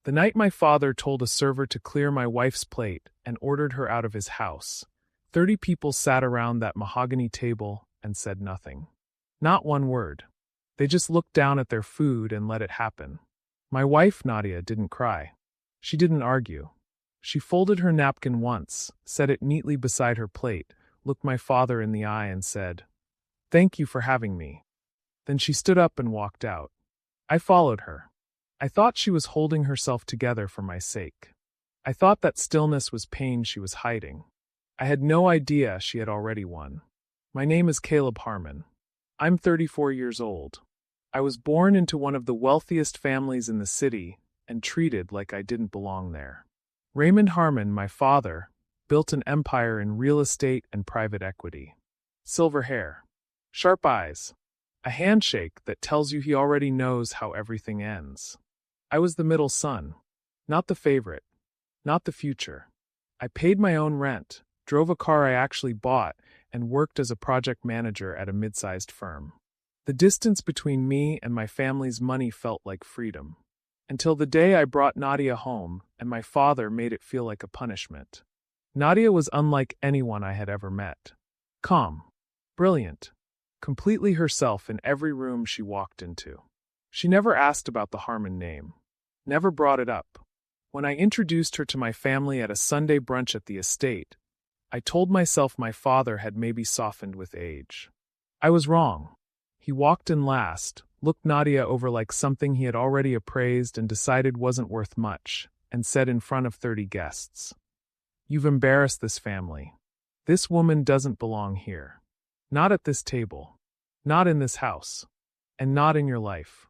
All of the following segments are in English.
The night my father told a server to clear my wife's plate and ordered her out of his house, 30 people sat around that mahogany table and said nothing. Not one word. They just looked down at their food and let it happen. My wife, Nadia, didn't cry. She didn't argue. She folded her napkin once, set it neatly beside her plate, looked my father in the eye and said, "Thank you for having me." Then she stood up and walked out. I followed her. I thought she was holding herself together for my sake. I thought that stillness was pain she was hiding. I had no idea she had already won. My name is Caleb Harmon. I'm 34 years old. I was born into one of the wealthiest families in the city and treated like I didn't belong there. Raymond Harmon, my father, built an empire in real estate and private equity. Silver hair, sharp eyes, a handshake that tells you he already knows how everything ends. I was the middle son, not the favorite, not the future. I paid my own rent, drove a car I actually bought, and worked as a project manager at a mid-sized firm. The distance between me and my family's money felt like freedom. Until the day I brought Nadia home, and my father made it feel like a punishment. Nadia was unlike anyone I had ever met. Calm, brilliant, completely herself in every room she walked into. She never asked about the Harmon name, never brought it up. When I introduced her to my family at a Sunday brunch at the estate, I told myself my father had maybe softened with age. I was wrong. He walked in last, looked Nadia over like something he had already appraised and decided wasn't worth much, and said in front of 30 guests, "You've embarrassed this family. This woman doesn't belong here. Not at this table. Not in this house. And not in your life."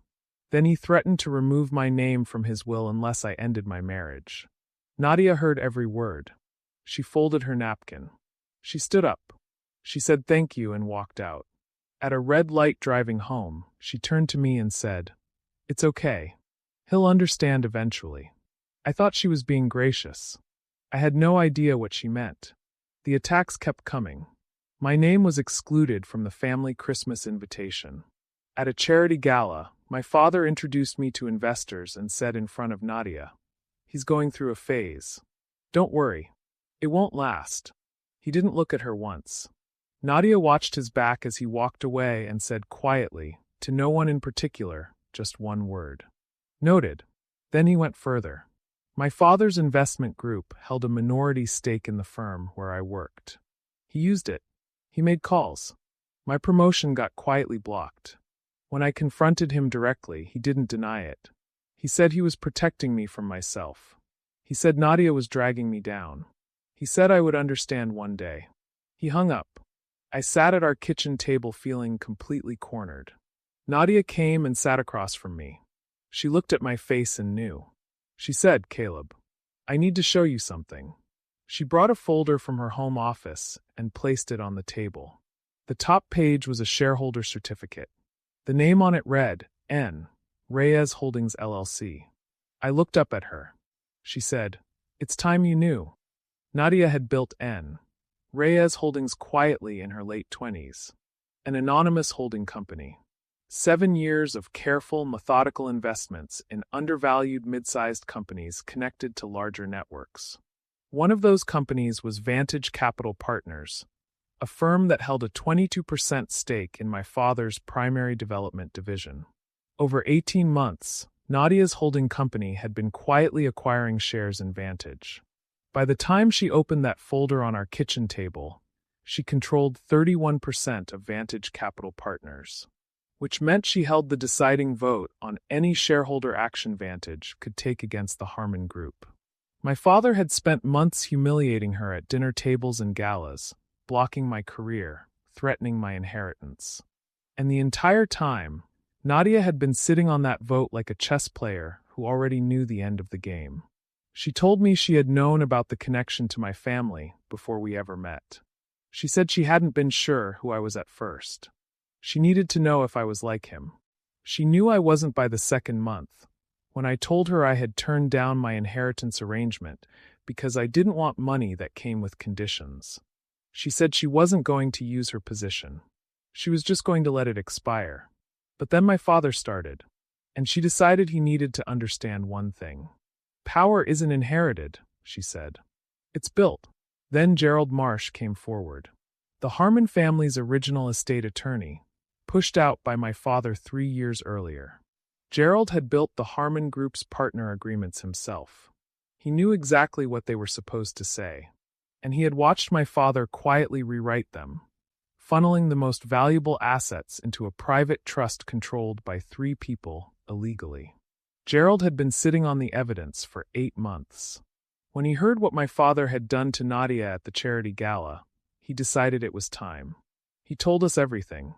Then he threatened to remove my name from his will unless I ended my marriage. Nadia heard every word. She folded her napkin. She stood up. She said thank you and walked out. At a red light driving home, she turned to me and said, "It's okay. He'll understand eventually." I thought she was being gracious. I had no idea what she meant. The attacks kept coming. My name was excluded from the family Christmas invitation. At a charity gala, my father introduced me to investors and said in front of Nadia, "He's going through a phase. Don't worry. It won't last." He didn't look at her once. Nadia watched his back as he walked away and said quietly, to no one in particular, just one word. "Noted." Then he went further. My father's investment group held a minority stake in the firm where I worked. He used it. He made calls. My promotion got quietly blocked. When I confronted him directly, he didn't deny it. He said he was protecting me from myself. He said Nadia was dragging me down. He said I would understand one day. He hung up. I sat at our kitchen table feeling completely cornered. Nadia came and sat across from me. She looked at my face and knew. She said, "Caleb, I need to show you something." She brought a folder from her home office and placed it on the table. The top page was a shareholder certificate. The name on it read, N. Reyes Holdings LLC. I looked up at her. She said, "It's time you knew." Nadia had built N. Reyes Holdings quietly in her late 20s. An anonymous holding company. 7 years of careful, methodical investments in undervalued mid-sized companies connected to larger networks. One of those companies was Vantage Capital Partners, a firm that held a 22% stake in my father's primary development division. Over 18 months, Nadia's holding company had been quietly acquiring shares in Vantage. By the time she opened that folder on our kitchen table, she controlled 31% of Vantage Capital Partners, which meant she held the deciding vote on any shareholder action Vantage could take against the Harmon Group. My father had spent months humiliating her at dinner tables and galas, blocking my career, threatening my inheritance. And the entire time, Nadia had been sitting on that vote like a chess player who already knew the end of the game. She told me she had known about the connection to my family before we ever met. She said she hadn't been sure who I was at first. She needed to know if I was like him. She knew I wasn't by the second month, when I told her I had turned down my inheritance arrangement because I didn't want money that came with conditions. She said she wasn't going to use her position. She was just going to let it expire. But then my father started, and she decided he needed to understand one thing. Power isn't inherited, she said. It's built. Then Gerald Marsh came forward. The Harmon family's original estate attorney, pushed out by my father 3 years earlier. Gerald had built the Harmon Group's partner agreements himself. He knew exactly what they were supposed to say, and he had watched my father quietly rewrite them, funneling the most valuable assets into a private trust controlled by 3 people illegally. Gerald had been sitting on the evidence for 8 months. When he heard what my father had done to Nadia at the charity gala, he decided it was time. He told us everything.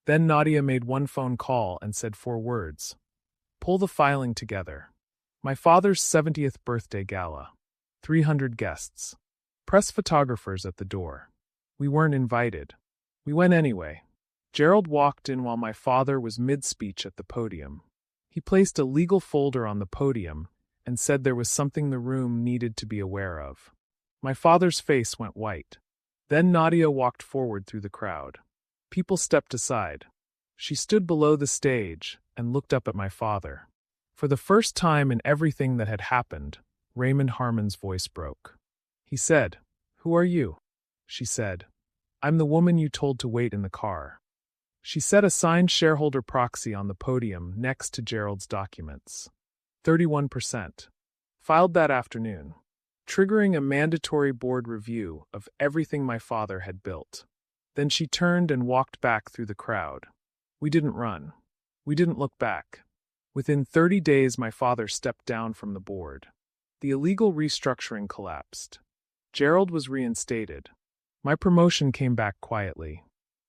Then Nadia made one phone call and said 4 words. Pull the filing together. My father's 70th birthday gala. 300 guests. Press photographers at the door. We weren't invited. We went anyway. Gerald walked in while my father was mid-speech at the podium. He placed a legal folder on the podium and said there was something the room needed to be aware of. My father's face went white. Then Nadia walked forward through the crowd. People stepped aside. She stood below the stage and looked up at my father. For the first time in everything that had happened, Raymond Harmon's voice broke. He said, "Who are you?" She said, "I'm the woman you told to wait in the car." She set a signed shareholder proxy on the podium next to Gerald's documents. 31%. Filed that afternoon, triggering a mandatory board review of everything my father had built. Then she turned and walked back through the crowd. We didn't run. We didn't look back. Within 30 days, my father stepped down from the board. The illegal restructuring collapsed. Gerald was reinstated. My promotion came back quietly.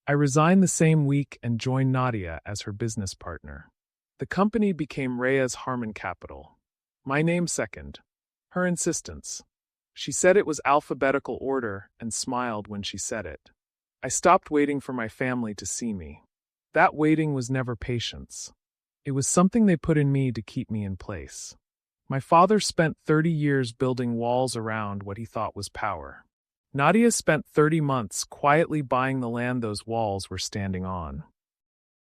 I resigned the same week and joined Nadia as her business partner. The company became Rhea's Harmon Capital. My name second. Her insistence. She said it was alphabetical order and smiled when she said it. I stopped waiting for my family to see me. That waiting was never patience. It was something they put in me to keep me in place. My father spent 30 years building walls around what he thought was power. Nadia spent 30 months quietly buying the land those walls were standing on.